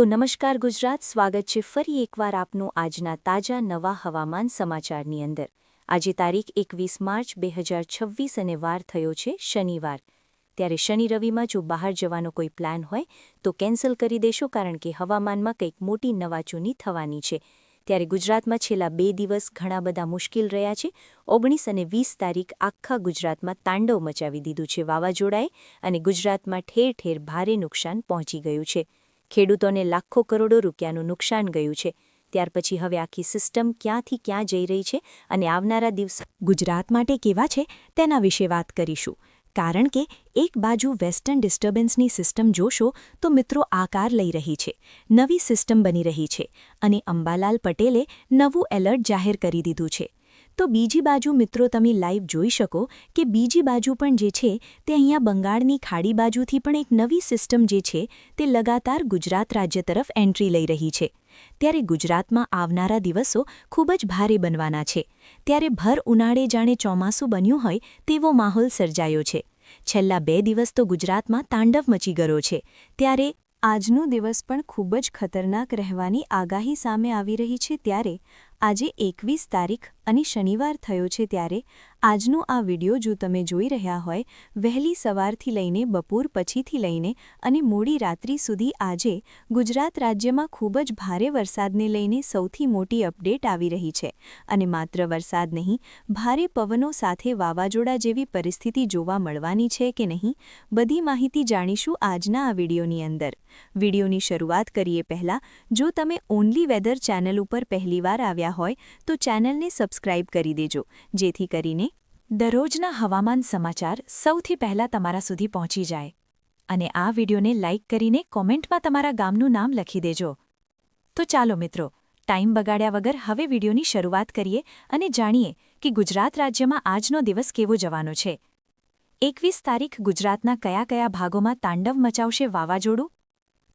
તો નમસ્કાર ગુજરાત, સ્વાગત છે ફરી એકવાર આપનું આજના તાજા નવા હવામાન સમાચારની અંદર. આજે તારીખ 21 માર્ચ 2026 અને વાર થયો છે શનિવાર. ત્યારે શનિ રવિમાં જો બહાર જવાનો કોઈ પ્લાન હોય તો કેન્સલ કરી દેશો, કારણ કે હવામાનમાં કંઈક મોટી નવાચૂની થવાની છે. ત્યારે ગુજરાતમાં છેલ્લા 2 દિવસ ઘણા બધા મુશ્કેલ રહ્યા છે. 19 અને 20 તારીખ આખા ગુજરાતમાં તાંડવ મચાવી દીધું છે વાવાઝોડાએ, અને ગુજરાતમાં ઠેર ઠેર ભારે નુકસાન પહોંચી ગયું છે. ખેડૂતોને લાખો કરોડો રૂપિયાનું નુકસાન ગયું છે. ત્યાર પછી હવે આખી સિસ્ટમ ક્યાંથી ક્યાં જઈ રહી છે અને આવનારા દિવસો ગુજરાત માટે કેવા છે તેના વિશે વાત કરીશું. કારણ કે એક બાજુ વેસ્ટર્ન ડિસ્ટર્બન્સની સિસ્ટમ જોશો તો મિત્રો આકાર લઈ રહી છે, નવી સિસ્ટમ બની રહી છે, અને અંબાલાલ પટેલે નવું એલર્ટ જાહેર કરી દીધું છે. તો બીજી બાજુ મિત્રો તમે લાઈવ જોઈ શકો કે બીજી બાજુ પણ જે છે તે અહીંયા બંગાળની ખાડી બાજુથી પણ એક નવી સિસ્ટમ જે છે તે લગાતાર ગુજરાત રાજ્ય તરફ એન્ટ્રી લઈ રહી છે. ત્યારે ગુજરાતમાં આવનારા દિવસો ખૂબ જ ભારે બનવાના છે. ત્યારે ભર ઉનાળે જાણે ચોમાસું બન્યું હોય તેવો માહોલ સર્જાયો છે. છેલ્લા 2 દિવસ તો ગુજરાતમાં તાંડવ મચી ગયો છે. ત્યારે આજનો દિવસ પણ ખૂબ જ ખતરનાક રહેવાની આગાહી સામે આવી રહી છે. ત્યારે આજે 21 તારીખ અને શનિવાર થયો છે. ત્યારે આજનો આ વિડિયો જો તમે જોઈ રહ્યા હોય વહેલી સવારથી લઈને બપોર પછીથી લઈને અને મોડી રાત્રિ સુધી આજે ગુજરાત રાજ્યમાં ખૂબ જ ભારે વરસાદને લઈને સૌથી મોટી અપડેટ આવી રહી છે. અને માત્ર વરસાદ નહીં, ભારે પવનો સાથે વાવાઝોડા જેવી પરિસ્થિતિ જોવા મળવાની છે કે નહીં, બધી માહિતી જાણીશું આજના આ વિડિયોની અંદર. વિડિયોની શરૂઆત કરીએ પહેલાં જો તમે ઓનલી વેધર ચેનલ ઉપર પહેલીવાર આવ્યા હોય તો ચેનલને સબસ્ક્રાઇબ કરી દેજો, જેથી કરીને દરરોજના હવામાન સમાચાર સૌથી પહેલાં તમારા સુધી પહોંચી જાય. અને આ વિડિયોને લાઇક કરીને કોમેન્ટમાં તમારા ગામનું નામ લખી દેજો. તો ચાલો મિત્રો, ટાઈમ બગાડ્યા વગર હવે વિડિયોની શરૂઆત કરીએ અને જાણીએ કે ગુજરાત રાજ્યમાં આજનો દિવસ કેવો જવાનો છે. 21 તારીખ ગુજરાતના કયા કયા ભાગોમાં તાંડવ મચાવશે વાવાઝોડું?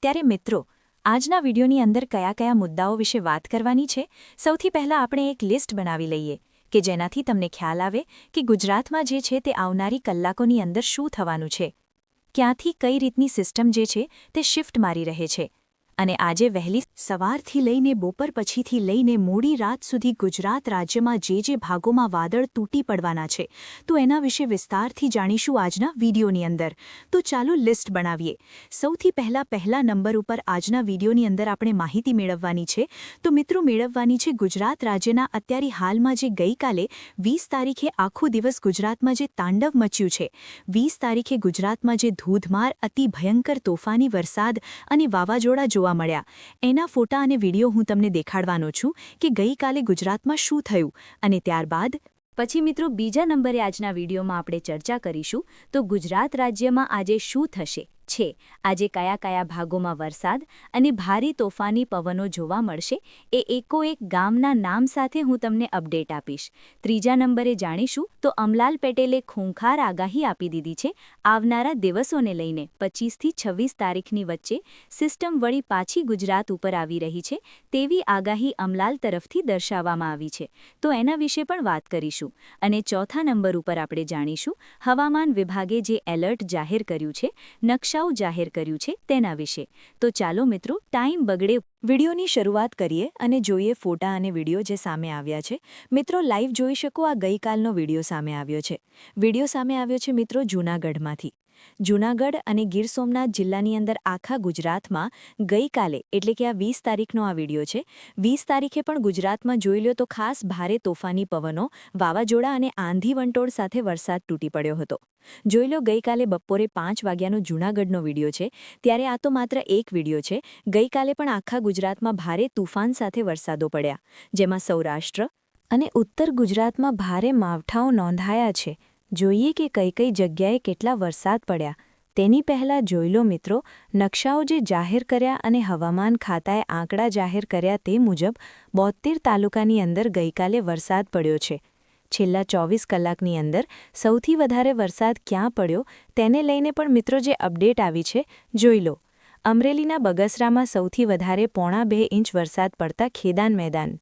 ત્યારે મિત્રો, આજના વિડિયોની અંદર કયા કયા મુદ્દાઓ વિશે વાત કરવાની છે, સૌથી પહેલાં આપણે એક લિસ્ટ બનાવી લઈએ કે જેનાથી તમને ખ્યાલ આવે કે ગુજરાતમાં જે છે તે આવનારી કલાકોની અંદર શું થવાનું છે, ક્યાંથી કઈ રીતની સિસ્ટમ જે છે તે શિફ્ટ મારી રહે છે. અને આજે વહેલી સવારથી લઈને બપોર પછીથી લઈને મોડી રાત સુધી ગુજરાત રાજ્યમાં જે ભાગોમાં વાદળ તૂટી પડવાના છે તો એના વિશે વિસ્તારથી જાણીશું આજના વિડિયોની અંદર. તો ચાલો લિસ્ટ બનાવીએ. સૌથી પહેલા નંબર ઉપર આજના વિડિયોની અંદર આપણે માહિતી મેળવવાની છે. તો મિત્રો મેળવવાની છે ગુજરાત રાજ્યના અત્યારે હાલમાં જે ગઈકાલે 20 તારીખે આખો દિવસ ગુજરાતમાં જે તાંડવ મચ્યું છે, 20 તારીખે ગુજરાતમાં જે ધોધમાર અતિ ભયંકર તોફાની વરસાદ અને વાવાઝોડા જોવા મળ્યા, એના ફોટા અને વિડિયો હું તમને દેખાડવાનો છું કે ગઈકાલે ગુજરાતમાં શું થયું. અને ત્યારબાદ પછી મિત્રો બીજા નંબરે આજના વિડિયોમાં આપણે ચર્ચા કરીશું તો ગુજરાત રાજ્યમાં આજે શું થશે છે, આજે કયા કયા ભાગોમાં વરસાદ અને ભારે તોફાની પવનો જોવા મળશે એ એકોએક ગામના નામ સાથે હું તમને અપડેટ આપીશ. ત્રીજા નંબરે જાણીશું તો અમલાલ પટેલે ખૂંખાર આગાહી આપી દીધી છે. આવનારા દિવસોને લઈને 25થી 26 તારીખની વચ્ચે સિસ્ટમ વળી પાછી ગુજરાત ઉપર આવી રહી છે તેવી આગાહી અમલાલ તરફથી દર્શાવવામાં આવી છે. તો એના વિશે પણ વાત કરીશું. અને ચોથા નંબર ઉપર આપણે જાણીશું હવામાન વિભાગે જે એલર્ટ જાહેર કર્યું છે, નકશાઓ જાહેર કર્યું છે તેના વિશે. તો ચાલો મિત્રો, ટાઈમ બગડે વિડિયોની શરૂઆત કરીએ અને જોઈએ ફોટા અને વિડિયો જે સામે આવ્યા છે. મિત્રો લાઈવ જોઈ શકો, આ ગઈકાલનો વિડિયો સામે આવ્યો છે. વિડિયો સામે આવ્યો છે મિત્રો જૂનાગઢમાંથી. જૂનાગઢ અને ગીર સોમનાથ જિલ્લાની અંદર આખા ગુજરાતમાં ગઈકાલે એટલે કે આ 20 તારીખનો આ વિડિયો છે. 20 તારીખે પણ ગુજરાતમાં જોઈ લો તો ખાસ ભારે તોફાની પવનો, વાવાઝોડા અને આંધી વંટોળ સાથે વરસાદ તૂટી પડ્યો હતો. જોઈ લો ગઈકાલે બપોરે 5 વાગ્યાનો જૂનાગઢનો વિડિયો છે. ત્યારે આ તો માત્ર એક વિડિયો છે. ગઈકાલે પણ આખા ગુજરાતમાં ભારે તુફાન સાથે વરસાદો પડ્યા, જેમાં સૌરાષ્ટ્ર અને ઉત્તર ગુજરાતમાં ભારે માવઠાઓ નોંધાયા છે. જોઈએ કે કઈ કઈ જગ્યાએ કેટલા વરસાદ પડ્યા. તેની પહેલાં જોઈ લો મિત્રો નકશાઓ જે જાહેર કર્યા અને હવામાન ખાતાએ આંકડા જાહેર કર્યા તે મુજબ 72 તાલુકાની અંદર ગઈકાલે વરસાદ પડ્યો છે. છેલ્લા 24 કલાકની અંદર સૌથી વધારે વરસાદ ક્યાં પડ્યો તેને લઈને પણ મિત્રો જે અપડેટ આવી છે જોઈ લો. અમરેલીના બગસરામાં સૌથી વધારે 1.5 ઇંચ વરસાદ પડતા ખેદાન મેદાન.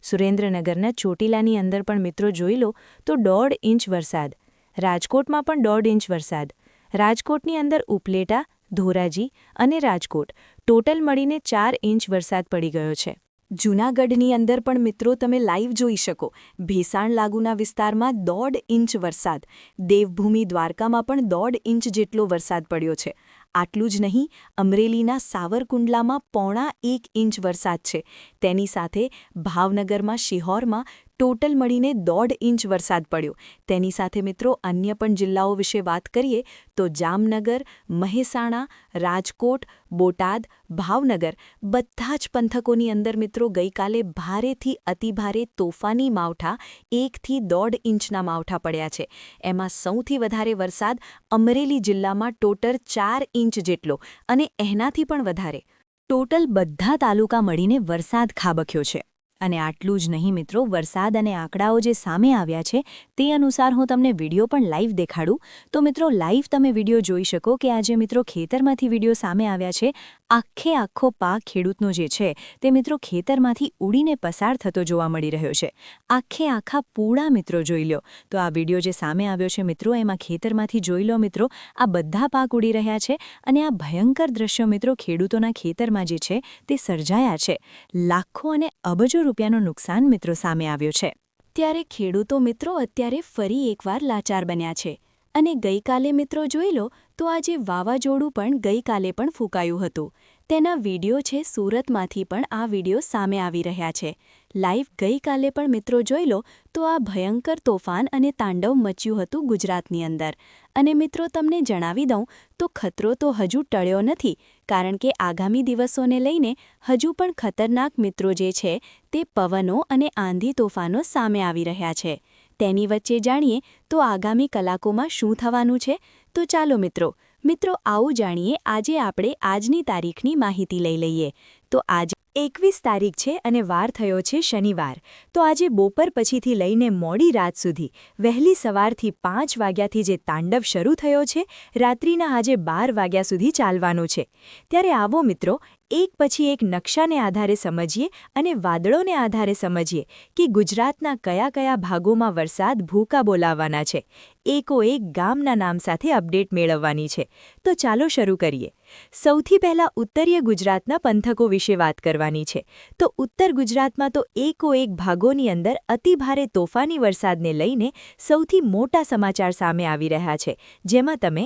સુરેન્દ્રનગરના ચોટીલાની અંદર પણ મિત્રો જોઈ લો તો 1.5 ઇંચ વરસાદ. રાજકોટમાં પણ 1.5 ઇંચ વરસાદ. રાજકોટની અંદર ઉપલેટા, ધોરાજી અને રાજકોટ ટોટલ મળીને 4 ઇંચ વરસાદ પડી ગયો છે. જૂનાગઢની અંદર પણ મિત્રો તમે લાઈવ જોઈ શકો. ભેસાણ લાગુના વિસ્તારમાં 1.5 ઇંચ વરસાદ. દેવભૂમિ દ્વારકામાં પણ 1.5 ઇંચ જેટલો વરસાદ પડ્યો છે. આટલું જ નહીં, અમરેલીના સાવરકુંડલામાં 0.25 ઇંચ વરસાદ છે. તેની સાથે ભાવનગરમાં શિહોરમાં ટોટલ મળીને 1.5 ઇંચ વરસાદ પડ્યો. તેની સાથે મિત્રો અન્ય પણ જિલ્લાઓ વિશે વાત કરીએ તો જામનગર, મહેસાણા, રાજકોટ, બોટાદ, ભાવનગર બધા જ પંથકોની અંદર મિત્રો ગઈકાલે ભારેથી અતિભારે તોફાની માવઠા 1 થી 1.5 ઇંચના માવઠા પડ્યા છે. એમાં સૌથી વધારે વરસાદ અમરેલી જિલ્લામાં ટોટલ 4 ઇંચ જેટલો અને એનાથી પણ વધારે. ટોટલ બધા તાલુકા મળીને વરસાદ ખાબક્યો છે. અને આટલું જ નહીં મિત્રો, વરસાદ અને આંકડાઓ જે સામે આવ્યા છે તે અનુસાર હું તમને વિડીયો પણ લાઈવ દેખાડું. તો મિત્રો લાઈવ તમે વિડીયો જોઈ શકો કે આજે મિત્રો ખેતરમાંથી વિડીયો સામે આવ્યા છે. આખો પાક ખેડૂતનો જે છે તે મિત્રો ખેતરમાંથી ઉડીને પસાર થતો જોવા મળી રહ્યો છે. આખા પૂળા મિત્રો જોઈ લો. તો આ વિડીયો જે સામે આવ્યો છે મિત્રો, એમાં ખેતરમાંથી જોઈ લો મિત્રો, આ બધા પાક ઉડી રહ્યા છે અને આ ભયંકર દ્રશ્યો મિત્રો ખેડૂતોના ખેતરમાં જે છે તે સર્જાયા છે. લાખો અને અબજો રૂપિયાનું નુકસાન મિત્રો સામે આવ્યો છે. ત્યારે ખેડૂતો મિત્રો અત્યારે ફરી એકવાર લાચાર બન્યા છે. અને ગઈકાલે મિત્રો જોઈ લો તો આજે વાવાઝોડું પણ ગઈકાલે પણ ફૂંકાયું હતું. તેના વિડીયો છે સુરતમાંથી પણ આ વિડીયો સામે આવી રહ્યા છે. લાઈવ ગઈકાલે પણ મિત્રો જોઈ લો તો આ ભયંકર તોફાન અને તાંડવ મચ્યું હતું ગુજરાતની અંદર. અને મિત્રો તમને જણાવી દઉં તો ખતરો તો હજુ ટળ્યો નથી, કારણ કે આગામી દિવસોને લઈને હજુ પણ ખતરનાક મિત્રો જે છે તે પવનો અને આંધી તોફાનો સામે આવી રહ્યા છે. તેની વચ્ચે જાણીએ તો આગામી કલાકોમાં શું થવાનું છે. તો ચાલો મિત્રો આવું જાણીએ. આજે આપણે આજની તારીખની માહિતી લઈ લઈએ. તો આજે 21 તારીખ છે અને વાર થયો છે શનિવાર. તો આજે બપોર પછીથી લઈને મોડી રાત સુધી વહેલી સવારથી 5 વાગ્યાથી જે તાંડવ શરૂ થયો છે, રાત્રિના આજે 12 વાગ્યા સુધી ચાલવાનો છે. ત્યારે આવો મિત્રો એક પછી એક નકશાને આધારે સમજીએ અને વાદળોને આધારે સમજીએ કે ગુજરાતના કયા ભાગોમાં વરસાદ ભૂકા બોલાવવાના છે. એકોએક ગામના નામ સાથે અપડેટ મેળવવાની છે. તો ચાલો શરૂ કરીએ. સૌથી પહેલાં ઉત્તરીય ગુજરાતના પંથકો વિશે વાત કરવાની છે. તો ઉત્તર ગુજરાતમાં તો એકોએક ભાગોની અંદર અતિભારે તોફાની વરસાદને લઈને સૌથી મોટા સમાચાર સામે આવી રહ્યા છે, જેમાં તમે